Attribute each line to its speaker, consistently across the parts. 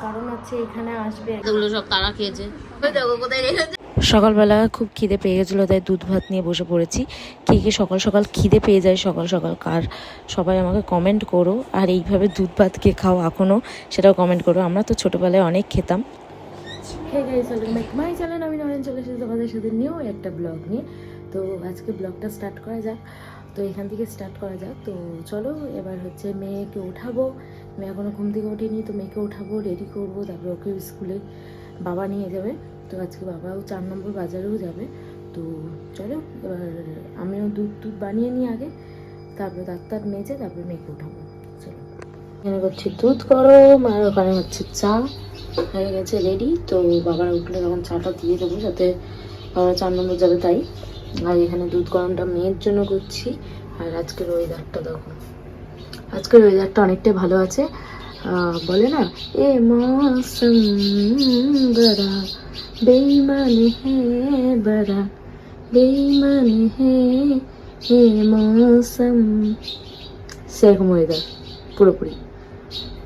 Speaker 1: কারণ হচ্ছে এখানে আসবে,
Speaker 2: এগুলো সব তারা খেয়েছে।
Speaker 1: সকালবেলা খুব খিদে পেয়ে গেছিলো, তাই দুধ ভাত নিয়ে বসে পড়েছি। কে কে সকাল সকাল খিদে পেয়ে যায় সকাল সকাল কার, সবাই আমাকে কমেন্ট করো। আর এইভাবে দুধ ভাত কে খাও এখনও, সেটাও কমেন্ট করো। আমরা তো ছোটোবেলায় অনেক খেতাম। আমি নয়ন চলে এসেছি তোমাদের সাথে নিয়েও একটা ব্লগ নিয়ে। তো আজকে ব্লগটা স্টার্ট করা যাক, তো এখান থেকে স্টার্ট করা যাক। তো চলো, এবার হচ্ছে মেয়েকে ওঠাবো। মেয়ে এখনও ঘুম থেকে ওঠেনি, তো মেয়েকে ওঠাবো, রেডি করবো, তারপরে ওকে স্কুলে বাবা নিয়ে যাবে। তো আজকে বাবাও 4 নম্বর বাজারেও যাবে। তো চলো, এবার আমিও দুধ বানিয়ে নিই আগে, তারপরে ডাক্তার মেজে তারপরে মেয়েকে উঠাবো। চলো, এখানে করছি দুধ গরম, আর ওখানে হচ্ছে চা হয়ে গেছে রেডি। তো বাবার উঠলে তখন চাটা দিয়ে দেবো, যাতে বাবা 4 নম্বর যাবে তাই। আর এখানে দুধ গরমটা মেয়ের জন্য করছি। আর আজকের ওয়েদারটা দেখো, আজকের ওয়েদারটা অনেকটাই ভালো আছে। বলে না, এ মৌসম বড়া বেইমানি হে, বড়া বেইমানি হে হে মৌসম, সেরকম ওয়েদার পুরোপুরি।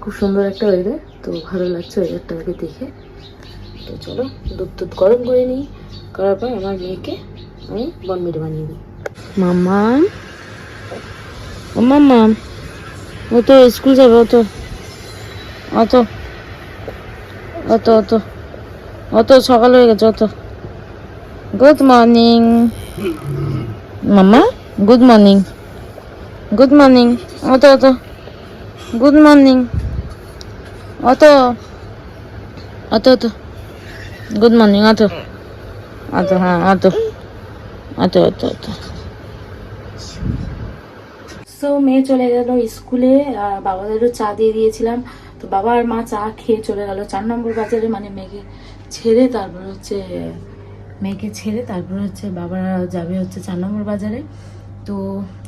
Speaker 1: খুব সুন্দর একটা ওয়েদার, তো ভালো লাগছে ওয়েদারটাকে দেখে। তো চলো, দুধ গরম করে নিই, করার পর আমার মেয়েকে আমি বনমিট বানিয়ে দিই। মাম্মাম, ও মাম্মাম, ও তো স্কুল যাবে, অত অত অত অত অত সকাল হয়ে গেছে। অত গুড মর্নিং মাম্মা, গুড মর্নিং, গুড মর্নিং, অত অত গুড মর্নিং, অত অত অত গুড মর্নিং, অত অত, হ্যাঁ অত অত অত অত। সো মেয়ে চলে গেল স্কুলে, বাবাদেরও চা দিয়ে দিয়েছিলাম। তো বাবা আর মা চা খেয়ে চলে গেল 4 নম্বর বাজারে, মানে মেয়েকে ছেড়ে। তারপর হচ্ছে বাবারা যাবে হচ্ছে 4 নম্বর বাজারে। তো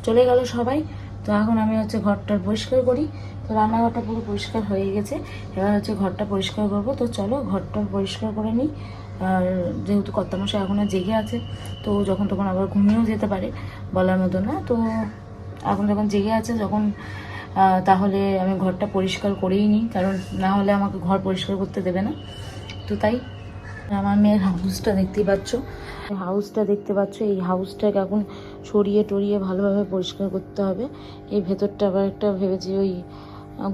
Speaker 1: চলে গেল সবাই। তো এখন আমি হচ্ছে ঘরটা পরিষ্কার করি। তো রান্নাঘরটা পুরো পরিষ্কার হয়ে গেছে, এবার হচ্ছে ঘরটা পরিষ্কার করবো। তো চলো ঘরটা পরিষ্কার করে নিই। আর যেহেতু কর্তামশাই এখনও জেগে আছে, তো যখন তখন আবার ঘুমিয়েও যেতে পারে, বলার মতো না। তো এখন যখন জেগে আছে, যখন তাহলে আমি ঘরটা পরিষ্কার করেই নিই, কারণ না হলে আমাকে ঘর পরিষ্কার করতে দেবে না। তো তাই আমার মেয়ের হাউসটা দেখতে পাচ্ছ, এই হাউসটাকে এখন সরিয়ে টরিয়ে ভালোভাবে পরিষ্কার করতে হবে। এই ভেতরটা আবার একটা ভেবেছি, ওই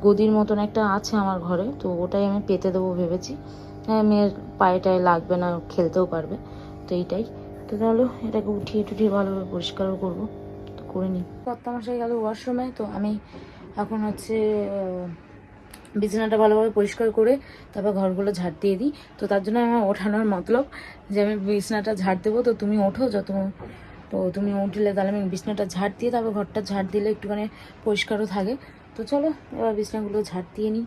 Speaker 1: গদির মতন একটা আছে আমার ঘরে, তো ওটাই আমি পেতে দেবো ভেবেছি। মেয়ের পায়ে টায়ে লাগবে না, খেলতেও পারবে। তো এইটাই। তো চলো এটাকে উঠিয়ে টুঠিয়ে ভালোভাবে পরিষ্কারও করবো, তো করে নিই। কর্তামশাই গেল ওয়াশরুমে, তো আমি এখন হচ্ছে বিছানাটা ভালোভাবে পরিষ্কার করে তারপর ঘরগুলো ঝাড় দিয়ে দিই। তো তার জন্য আমার ওঠানোর মতলব যে আমি বিছানাটা ঝাড় দেবো। তো তুমি ওঠো, তো তুমি উঠলে তাহলে আমি বিছানাটা ঝাড় দিয়ে তারপর ঘরটা ঝাড় দিলে একটুখানি পরিষ্কারও থাকে। তো চলো এবার বিছানাগুলো ঝাড় দিয়ে নিই।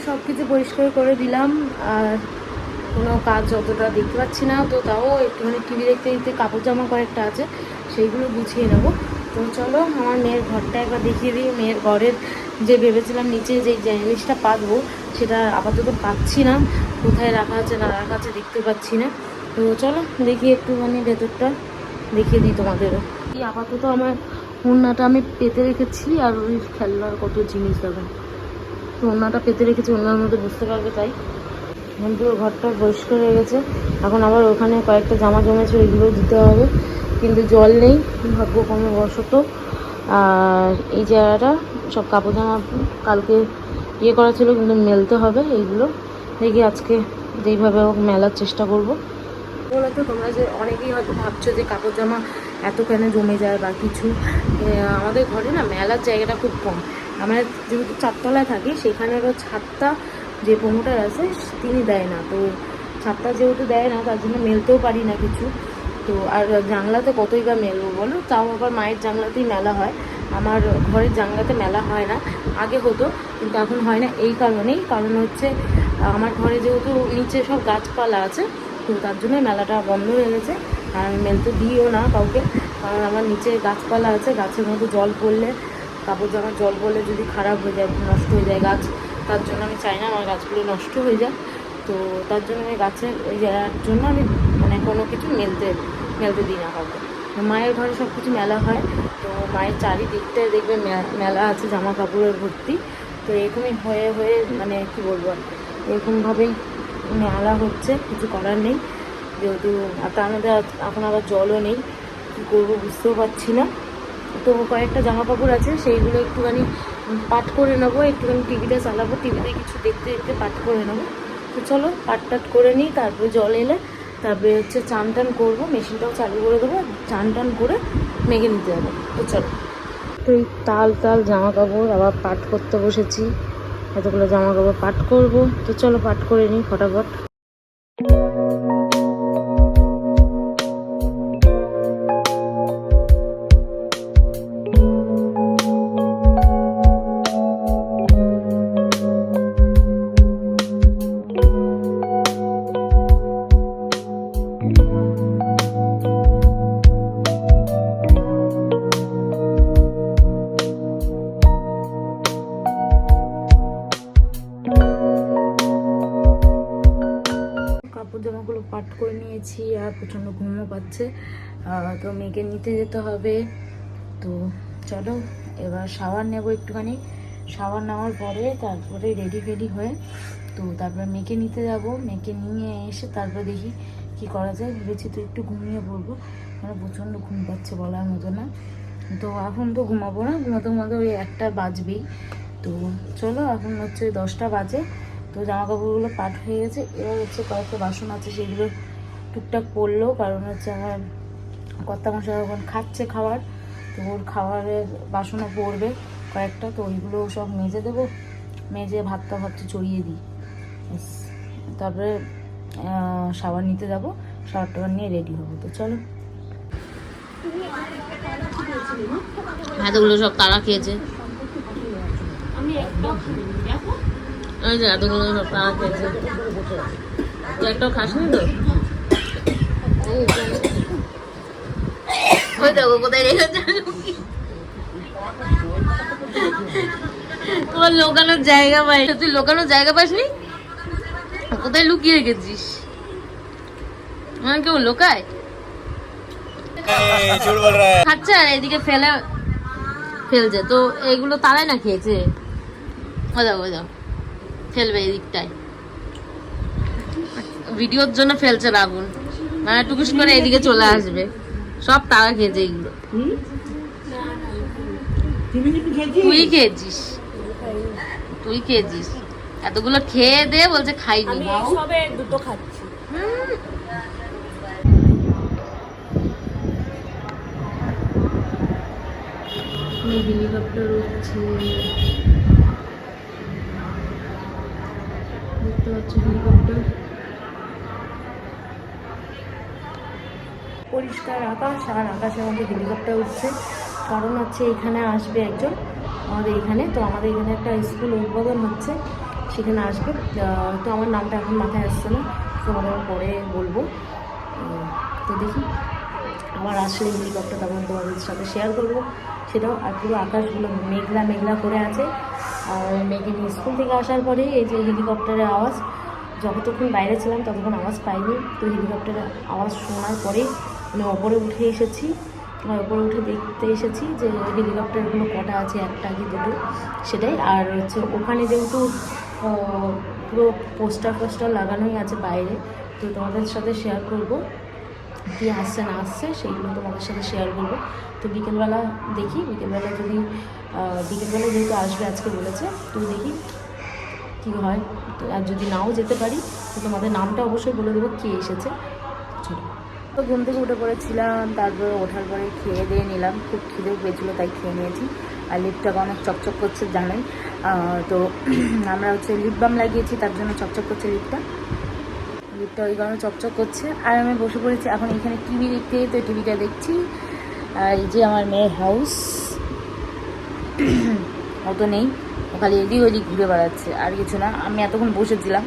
Speaker 1: সব কিছু পরিষ্কার করে দিলাম, আর কোনো কাজ অতটা দেখতে পাচ্ছি না। তো তাও একটুখানি টিভি দেখতে দেখতে কাপড় জামা কয়েকটা আছে, সেইগুলো গুছিয়ে নেব। তো চলো আমার মেয়ের ঘরটা একবার দেখিয়ে দিই। মেয়ের ঘরের যে ভেবেছিলাম নিচে যে জিনিসটা পাতবো, সেটা আপাতত পাচ্ছি না, কোথায় রাখা আছে না রাখা আছে দেখতে পাচ্ছি না। তো চলো দেখি একটুখানি ভেতরটা দেখিয়ে দিই তোমাদেরও। আপাতত আমার ওড়নাটা আমি পেতে রেখেছি, আর ওই খেলনার কত জিনিস দেবেন, তো ওড়নাটা পেতে রেখেছি, ওড়নার মধ্যে বুঝতে পারবে। তাই এখন পুরো ঘরটা পরিষ্কার হয়ে গেছে। এখন আবার ওখানে কয়েকটা জামা জমেছে, ওইগুলো দিতে হবে, কিন্তু জল নেই ভাগ্যক্রমবশত। আর এই জায়গাটা সব কাপড় জামা কালকে করা ছিল, কিন্তু মেলতে হবে এইগুলো। দেখি আজকে যেইভাবে হোক মেলার চেষ্টা করবো। বলতো তোমরা যে অনেকেই হয়তো ভাবছো যে কাপড় জামা এত কেন জমে যায় বা কিছু, আমাদের ঘরে না মেলার জায়গাটা খুব কম। আমরা যেহেতু 4 তলায় থাকি, সেখানেরও ছাদটা যে প্রমোটার আছে তিনি দেয় না, তো ছাদটা যেহেতু দেয় না তার জন্য মেলতেও পারি না কিছু। তো আর জানলাতে কতই বা মেলবো বলো, তাও আবার মায়ের জানলাতেই মেলা হয়, আমার ঘরের জানলাতে মেলা হয় না। আগে হতো কিন্তু এখন হয় না, এই কারণ হচ্ছে আমার ঘরে যেহেতু নিচে সব গাছপালা আছে, তো তার জন্য মেলাটা বন্ধ হয়ে গেছে। আর আমি মেলতে দিইও না কাউকে, কারণ আমার নিচে গাছপালা আছে, গাছের মধ্যে জল পড়লে, কাপড় জামার জল পড়লে যদি খারাপ হয়ে যায়, নষ্ট হয়ে যায় গাছ, তার জন্য আমি চাই না আমার গাছগুলো নষ্ট হয়ে যায়। তো তার জন্য আমি গাছের ওই জায়গার জন্য আমি মানে কোনো কিছু মেলতে দিই না কাউকে। মায়ের ঘরে সব কিছু মেলা হয়, তো মায়ের চারিদিকটায় দেখবে মেলা আছে জামা কাপড়ের ভর্তি। তো এরকমই হয়ে হয়ে মানে কী বলবো, এরকমভাবেই মেলা হচ্ছে, কিছু করার নেই। যেহেতু তার মধ্যে এখন আবার জলও নেই, কী করবো বুঝতেও পারছি না। তো কয়েকটা জামা কাপড় আছে, সেইগুলো একটুখানি পাট করে নেবো, একটুখানি টিভিটা চালাবো, টিভিতে কিছু দেখতে দেখতে পাট করে নেবো। তো চলো পাট টাট করে নিই, তারপরে জল এলে তারপরে হচ্ছে চান টান করবো, মেশিনটাও চালু করে দেবো, চান টান করে মেঘে নিতে যাবো। তো চলো। তো এই তাল জামা কাপড় আবার পাট করতে বসেছি, এতগুলো জামা কাপড় পাট করবো। তো চলো পাট করে নিই ফটাফট। কাপড় জামাগুলো পাট করে নিয়েছি আর প্রচণ্ড ঘুমও পাচ্ছে, তো মেয়েকে নিতে যেতে হবে। তো চলো এবার শাওয়ার নেবো একটুখানি, শাওয়ার নেওয়ার পরে তারপরে রেডি ফেডি হয়ে তো তারপরে মেয়েকে নিতে যাব। মেয়েকে নিয়ে এসে তারপরে দেখি কি করা যায়। ভেবেছি তো একটু ঘুমিয়ে পড়বো, মানে প্রচণ্ড ঘুম পাচ্ছে বলার মতো না। তো এখন তো ঘুমাবো না, ঘুমাতে ওই 1টা বাজবেই। তো চলো এখন হচ্ছে 10টা বাজে। তো জামা কাপড়গুলো পাট হয়ে গেছে, এবার হচ্ছে কয়েকটা বাসন আছে সেগুলো টুকটাক পড়লো, কারণ হচ্ছে আমার কর্তামশাই এখন খাচ্ছে খাবার, তো ওর খাবারের বাসনও পড়বে কয়েকটা, তো ওইগুলো সব মেজে দেবো, মেজে ভাতটা চড়িয়ে দিই। তারপরে শাওয়ার নিতে যাবো, শাওয়ার টাওয়ার নিয়ে রেডি হবো। তো চলো। এতগুলো সব তারা খেয়েছে, এতগুলো সব তারা খেয়েছে, একটাও খাসনি তো। ওই দেখো কোথায় রেখেছে, তোমার লোকানোর জায়গা পাই, তুই লোকানোর জায়গা পাসনি, কোথায় লুকিয়ে রেখেছিস? আমার কেউ লোকায় খাচ্ছে আর এদিকে ফেলছে, তো এইগুলো তারাই না খেয়েছে। ও যাও ফেলবে এদিকটায়, ভিডিওর জন্য ফেলছে রাবণ, মানে টুকুস করে এদিকে চলে আসবে। সব তারা খেয়েছে এগুলো, তুই খেয়েছিস এতগুলো খেয়ে দে, বলছে খাইনি, দুটো খাচ্ছি। হেলিকপ্টার উঠছে, দেখতে পাচ্ছ হেলিকপ্টার। পরিষ্কার আকাশ, আর আকাশের মধ্যে হেলিকপ্টার উঠছে, কারণ হচ্ছে এখানে আসবে একজন আমাদের এখানে। তো আমাদের এখানে একটা স্কুল উদ্বোধন হচ্ছে, সেখানে আসবে। তো আমার নামটা এখন মাথায় আসছে না, তোমাদের পরে বলবো। তো দেখি আমার আসলে হেলিকপ্টার তখন তোমাদের সাথে শেয়ার করবো সেটাও। আর পুরো আকাশগুলো মেঘলা করে আছে। আর মেঘে স্কুল থেকে আসার পরে এই যে হেলিকপ্টারের আওয়াজ, যতক্ষণ বাইরে ছিলাম ততক্ষণ আওয়াজ পাইনি। তো হেলিকপ্টারের আওয়াজ শোনার পরে আমি ওপরে উঠে এসেছি, ওপরে উঠে দেখতে এসেছি যে হেলিকপ্টারগুলো কটা আছে, একটা কি দুটো সেটাই। আর হচ্ছে ওখানে যেহেতু পুরো পোস্টার লাগানোই আছে বাইরে, তো তোমাদের সাথে শেয়ার করবো কী আসছে না আসছে, সেইগুলো তোমাদের সাথে শেয়ার করবো। তো বিকেলবেলা দেখি, বিকেলবেলা যেহেতু আসবে আজকে বলেছে, তো দেখি কী হয়। তো আর যদি নাও যেতে পারি তো তোমাদের নামটা অবশ্যই বলে দেবো কে এসেছে। চলো। তো ঘুম থেকে উঠে পড়েছিলাম, তারপরে ওঠার পরে খেয়ে দিয়ে নিলাম, খুব খিদেও পেয়েছিলো তাই খেয়ে নিয়েছি। আর লিপটাকে অনেক চকচক করছে জানেন, তো আমরা হচ্ছে লিপ বাম লাগিয়েছি, তার জন্য চকচক করছে লিপটা ওই কারণে চকচক করছে। আর আমি বসে পড়েছি এখন এখানে টিভি দেখতে, তো টিভিটা দেখছি। আর এই যে আমার মেয়ের হাউস, অত নেই, খালি এদিক ওদিক ঘুরে বেড়াচ্ছে, আর কিছু না। আমি এতক্ষণ বসেছিলাম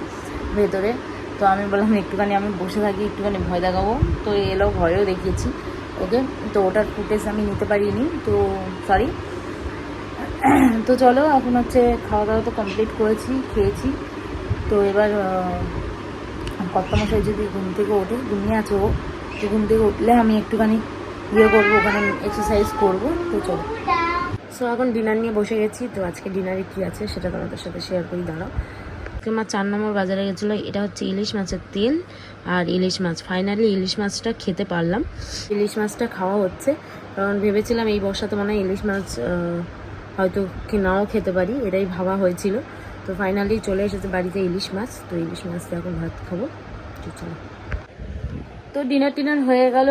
Speaker 1: ভেতরে, তো আমি বললাম একটুখানি আমি বসে থাকি, একটুখানি ভয় দেখাবো। তো এলো, ভয়ও দেখিয়েছি। ওকে, তো ওটার ফুটেজ আমি নিতে পারিনি, তো সরি। তো চলো, এখন হচ্ছে খাওয়া দাওয়া তো কমপ্লিট করেছি, খেয়েছি। তো এবার কর্তামশাই যদি ঘুম থেকে ওঠে, ঘুমিয়ে আছে ও, তো ঘুম থেকে উঠলে আমি একটুখানি করবো, ওখানে এক্সারসাইজ করবো। তো চলো, সো এখন ডিনার নিয়ে বসে গেছি। তো আজকে ডিনারে কী আছে সেটা তোমাদের সাথে শেয়ার করি, দাঁড়াও। মা 4 নম্বর বাজারে গেছিলো, এটা হচ্ছে ইলিশ মাছের তেল আর ইলিশ মাছ। ফাইনালি ইলিশ মাছটা খেতে পারলাম, ইলিশ মাছটা খাওয়া হচ্ছে। কারণ ভেবেছিলাম এই বর্ষাতে মনে হয় ইলিশ মাছ হয়তো নাও খেতে পারি, এটাই ভাবা হয়েছিল। তো ফাইনালি চলে এসেছে বাড়িতে ইলিশ মাছ, তো ইলিশ মাছটা এখন ভাত খাবো। চলো, তো ডিনার হয়ে গেল।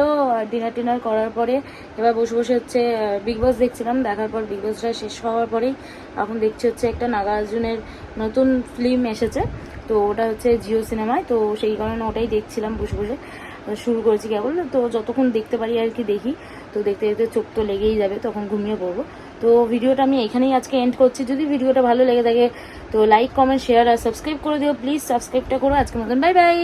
Speaker 1: ডিনার করার পরে এবার বসে বসে হচ্ছে বিগ বস দেখছিলাম। দেখার পর বিগ বসটা শেষ হওয়ার পরেই এখন দেখছি হচ্ছে একটা নাগার্জুনের নতুন ফিল্ম এসেছে, তো ওটা হচ্ছে জিও সিনেমায়। তো সেই কারণে ওটাই দেখছিলাম বসে বসে, শুরু করেছি কেবল। তো যতক্ষণ দেখতে পারি আর কি দেখি, তো দেখতে দেখতে চোখ তো লেগেই যাবে, তখন ঘুমিয়ে পড়বো। তো ভিডিওটা আমি এখানেই আজকে এন্ড করছি। যদি ভিডিওটা ভালো লেগে থাকে তো লাইক, কমেন্ট, শেয়ার আর সাবস্ক্রাইব করে দিও প্লিজ। সাবস্ক্রাইবটা করো। আজকের মতন বাই বাই।